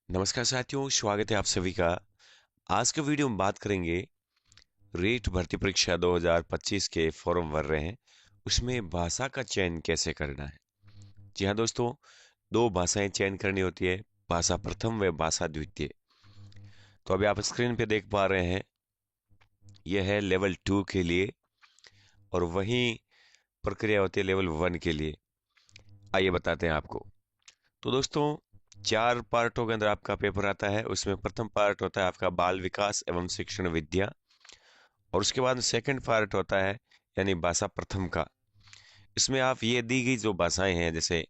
नमस्कार साथियों, स्वागत है आप सभी का। आज के वीडियो में बात करेंगे रेट भर्ती परीक्षा 2025 के फॉर्म भर रहे हैं, उसमें भाषा का चयन कैसे करना है। जी हाँ दोस्तों, दो भाषाएं चयन करनी होती है, भाषा प्रथम व भाषा द्वितीय। तो अभी आप स्क्रीन पे देख पा रहे हैं, यह है लेवल 2 के लिए और वही प्रक्रिया होती है लेवल 1 के लिए। आइए बताते हैं आपको। तो दोस्तों, चार पार्टों के अंदर आपका पेपर आता है। उसमें प्रथम पार्ट होता है आपका बाल विकास एवं शिक्षण विद्या, और उसके बाद सेकंड पार्ट होता है यानी भाषा प्रथम का। इसमें आप ये दी गई जो भाषाएं हैं, जैसे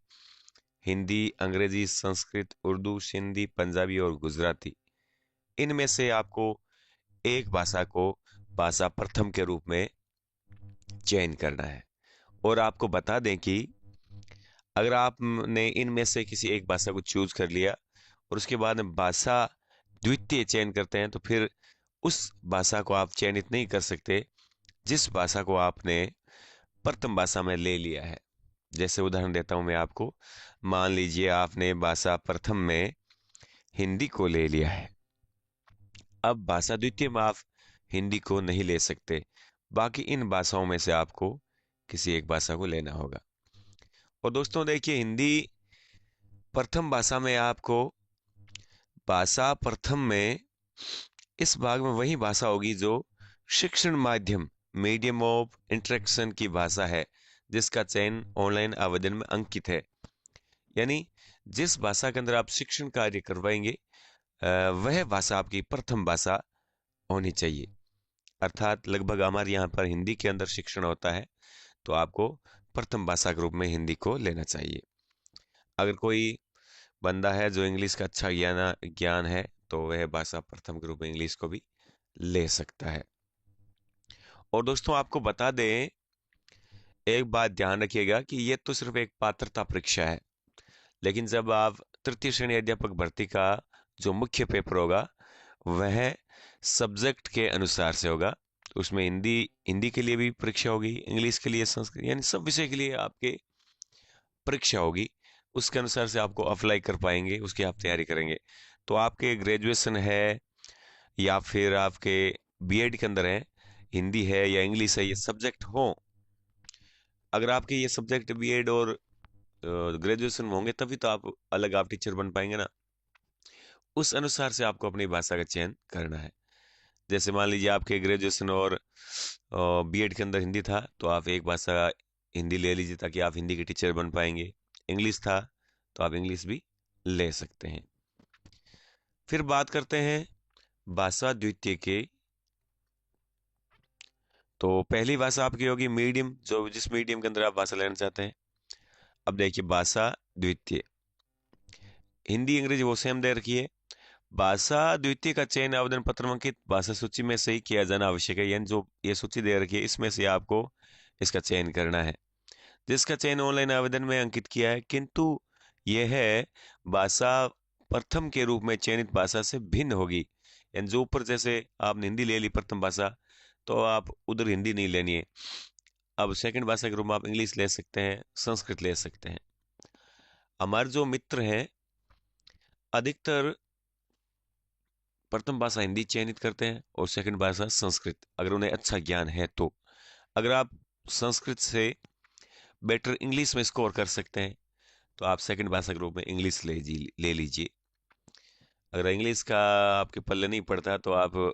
हिंदी, अंग्रेजी, संस्कृत, उर्दू, सिंधी, पंजाबी और गुजराती, इनमें से आपको एक भाषा को भाषा प्रथम के रूप में चयन करना है। और आपको बता दें कि अगर आपने इनमें से किसी एक भाषा को चूज कर लिया और उसके बाद में भाषा द्वितीय चयन करते हैं, तो फिर उस भाषा को आप चयनित नहीं कर सकते जिस भाषा को आपने प्रथम भाषा में ले लिया है। जैसे उदाहरण देता हूं मैं आपको। मान लीजिए आपने भाषा प्रथम में हिंदी को ले लिया है, अब भाषा द्वितीय में आप हिंदी को नहीं ले सकते। बाकी इन भाषाओं में से आपको किसी एक भाषा को लेना होगा। और दोस्तों देखिए, हिंदी प्रथम भाषा में आपको भाषा प्रथम में इस भाग में वही भाषा होगी जो शिक्षण माध्यम, मीडियम ऑफ इंटरेक्शन की भाषा है, जिसका चयन ऑनलाइन आवेदन में अंकित है। यानी जिस भाषा के अंदर आप शिक्षण कार्य करवाएंगे, वह भाषा आपकी प्रथम भाषा होनी चाहिए। अर्थात लगभग हमारे यहाँ पर हिंदी के अंदर शिक्षण होता है, तो आपको प्रथम भाषा के रूप में हिंदी को लेना चाहिए। अगर कोई बंदा है जो इंग्लिश का अच्छा ज्ञान है, तो वह भाषा प्रथम के रूप में इंग्लिश को भी ले सकता है। और दोस्तों आपको बता दें, एक बात ध्यान रखिएगा कि ये तो सिर्फ एक पात्रता परीक्षा है, लेकिन जब आप तृतीय श्रेणी अध्यापक भर्ती का जो मुख्य पेपर होगा, वह सब्जेक्ट के अनुसार से होगा। उसमें हिंदी हिंदी के लिए भी परीक्षा होगी, इंग्लिश के लिए, संस्कृत, यानी सब विषय के लिए आपके परीक्षा होगी। उसके अनुसार से आपको अप्लाई कर पाएंगे, उसकी आप तैयारी करेंगे। तो आपके ग्रेजुएशन है या फिर आपके बीएड के अंदर है, हिंदी है या इंग्लिश है, ये सब्जेक्ट हो। अगर आपके ये सब्जेक्ट बीएड और ग्रेजुएशन में होंगे, तभी तो आप अलग आप टीचर बन पाएंगे ना। उस अनुसार से आपको अपनी भाषा का चयन करना है। जैसे मान लीजिए आपके ग्रेजुएशन और बीएड के अंदर हिंदी था, तो आप एक भाषा हिंदी ले लीजिए ताकि आप हिंदी के टीचर बन पाएंगे। इंग्लिश था तो आप इंग्लिश भी ले सकते हैं। फिर बात करते हैं भाषा द्वितीय के। तो पहली भाषा आपकी होगी मीडियम, जो जिस मीडियम के अंदर आप भाषा लेना चाहते हैं। अब देखिए, भाषा द्वितीय हिंदी अंग्रेजी वो सेम दे रखी है। भाषा द्वितीय का चयन आवेदन पत्र में अंकित भाषा सूची में से ही किया जाना आवश्यक है। यानी जो ये सूची दे रखी है, इसमें से आपको इसका चयन करना है, जिसका चयन ऑनलाइन आवेदन में अंकित किया है। किंतु यह है भाषा प्रथम के रूप में चयनित भाषा से भिन्न होगी। यानी जो ऊपर जैसे आपने हिंदी ले ली प्रथम भाषा, तो आप उधर हिंदी नहीं लेनी है। अब सेकंड भाषा के रूप में आप इंग्लिश ले सकते हैं, संस्कृत ले सकते हैं। हमारे जो मित्र हैं, अधिकतर प्रथम भाषा हिंदी चयनित करते हैं और सेकंड भाषा संस्कृत, अगर उन्हें अच्छा ज्ञान है तो। अगर आप संस्कृत से बेटर इंग्लिश में स्कोर कर सकते हैं, तो आप सेकंड भाषा के रूप में इंग्लिश ले लीजिए। अगर इंग्लिश का आपके पल्ले नहीं पड़ता, तो आप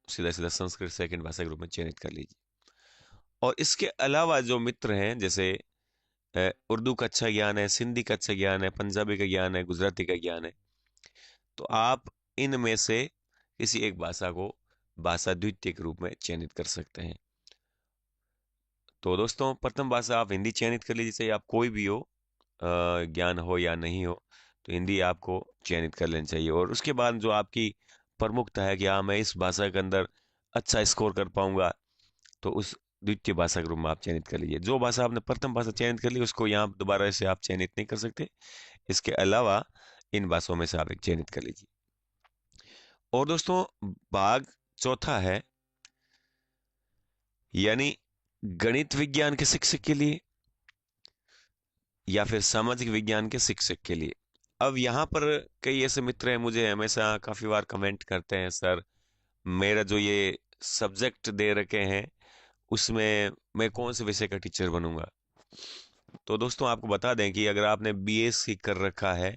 सीधा सीधा संस्कृत सेकंड भाषा के रूप में चयनित कर लीजिए। और इसके अलावा जो मित्र हैं, जैसे उर्दू का अच्छा ज्ञान है, सिंधी का अच्छा ज्ञान है, पंजाबी का ज्ञान है, गुजराती का ज्ञान है, तो आप इनमें से किसी एक भाषा को भाषा द्वितीय के रूप में चयनित कर सकते हैं। तो दोस्तों, प्रथम भाषा आप हिंदी चयनित कर लीजिए, चाहे आप कोई भी हो, ज्ञान हो या नहीं हो, तो हिंदी आपको चयनित कर लेनी चाहिए। और उसके बाद जो आपकी प्रमुखता है कि हाँ, मैं इस भाषा के अंदर अच्छा स्कोर कर पाऊंगा, तो उस द्वितीय भाषा के रूप में आप चयनित कर लीजिए। जो भाषा आपने प्रथम भाषा चयनित कर ली, उसको यहाँ दोबारा से आप चयनित नहीं कर सकते। इसके अलावा इन भाषाओं में से आप एक चयनित कर लीजिए। और दोस्तों, भाग चौथा है, यानी गणित विज्ञान के शिक्षक के लिए या फिर सामाजिक विज्ञान के शिक्षक के लिए। अब यहाँ पर कई ऐसे मित्र हैं, मुझे हमेशा काफी बार कमेंट करते हैं, सर मेरा जो ये सब्जेक्ट दे रखे हैं उसमें मैं कौन से विषय का टीचर बनूंगा। तो दोस्तों आपको बता दें कि अगर आपने बीएससी कर रखा है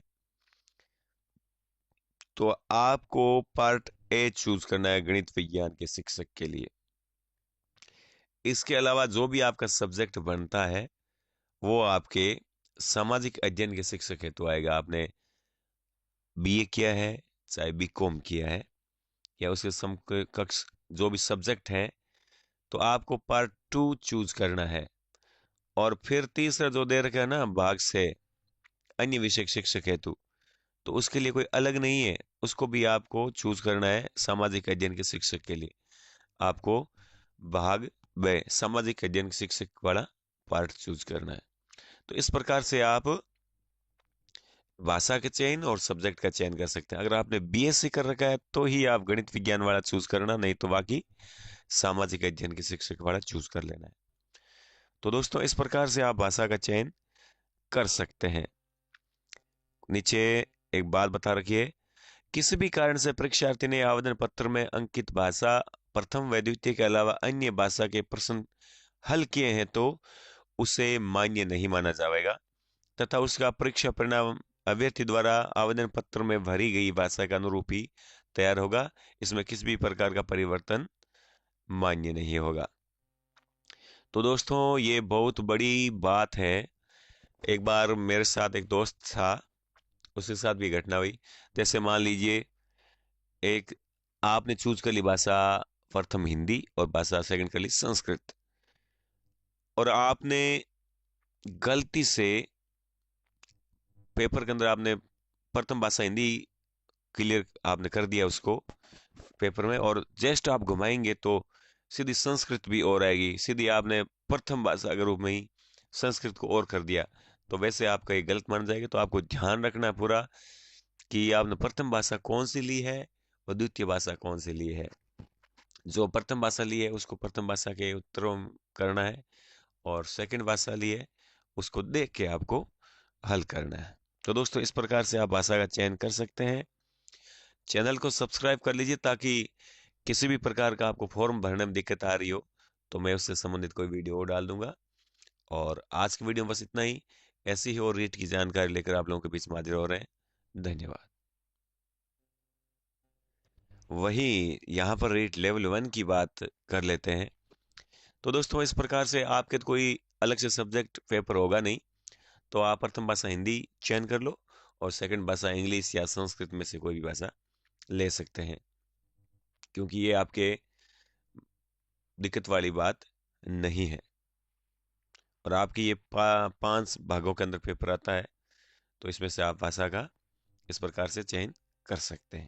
तो आपको पार्ट ए चूज करना है गणित विज्ञान के शिक्षक के लिए। इसके अलावा जो भी आपका सब्जेक्ट बनता है वो आपके सामाजिक अध्ययन के शिक्षक हेतु आएगा। आपने बीए किया है, चाहे बीकॉम किया है, या उसके समकक्ष जो भी सब्जेक्ट है, तो आपको पार्ट टू चूज करना है। और फिर तीसरा जो दे रखा है ना भाग से, अन्य विषय शिक्षक हेतु, तो उसके लिए कोई अलग नहीं है, उसको भी आपको चूज करना है सामाजिक अध्ययन के शिक्षक के लिए। आपको भाग ब सामाजिक अध्ययन के शिक्षक वाला पार्ट चूज करना है। तो इस प्रकार से आप भाषा के चयन और सब्जेक्ट का चयन कर सकते हैं। अगर आपने बीएससी कर रखा है तो ही आप गणित विज्ञान वाला चूज करना, नहीं तो बाकी सामाजिक अध्ययन के शिक्षक वाला चूज कर लेना है। तो दोस्तों इस प्रकार से आप भाषा का चयन कर सकते हैं। नीचे एक बात बता रखिए, किसी भी कारण से परीक्षार्थी ने आवेदन पत्र में अंकित भाषा प्रथम व द्वितीय के अलावा अन्य भाषा के प्रश्न हल किए हैं तो उसे मान्य नहीं माना जाएगा, तथा उसका परीक्षा परिणाम अभ्यर्थी द्वारा आवेदन पत्र में भरी गई भाषा के अनुरूप ही तैयार होगा। इसमें किसी भी प्रकार का परिवर्तन मान्य नहीं होगा। तो दोस्तों ये बहुत बड़ी बात है। एक बार मेरे साथ एक दोस्त था, उसके साथ भी घटना हुई। जैसे मान लीजिए एक आपने चूज कर ली भाषा प्रथम हिंदी और भाषा सेकंड कर ली संस्कृत, और आपने गलती से पेपर के अंदर आपने प्रथम भाषा हिंदी क्लियर आपने कर दिया उसको पेपर में, और जस्ट आप घुमाएंगे तो सीधी संस्कृत भी और आएगी, सीधी आपने प्रथम भाषा के रूप में ही संस्कृत को और कर दिया, तो वैसे आपका ये गलत मान जाएगा। तो आपको ध्यान रखना है पूरा कि आपने प्रथम भाषा कौन सी ली है और द्वितीय भाषा कौन सी ली है। जो प्रथम भाषा ली है उसको प्रथम भाषा के उत्तरों में करना है, और सेकंड भाषा ली है उसको देख के आपको हल करना है। तो दोस्तों इस प्रकार से आप भाषा का चयन कर सकते हैं। चैनल को सब्सक्राइब कर लीजिए ताकि किसी भी प्रकार का आपको फॉर्म भरने में दिक्कत आ रही हो तो मैं उससे संबंधित कोई वीडियो और डाल दूंगा। और आज की वीडियो में बस इतना ही। ऐसी ही और रीट की जानकारी लेकर आप लोगों के बीच में हाजिर हो रहे हैं। धन्यवाद। वही यहाँ पर रीट लेवल 1 की बात कर लेते हैं। तो दोस्तों इस प्रकार से आपके तो कोई अलग से सब्जेक्ट पेपर होगा नहीं, तो आप प्रथम भाषा हिंदी चयन कर लो और सेकंड भाषा इंग्लिश या संस्कृत में से कोई भी भाषा ले सकते हैं, क्योंकि ये आपके दिक्कत वाली बात नहीं है। और आपकी ये 5 भागों के अंदर पेपर आता है, तो इसमें से आप भाषा का इस प्रकार से चयन कर सकते हैं।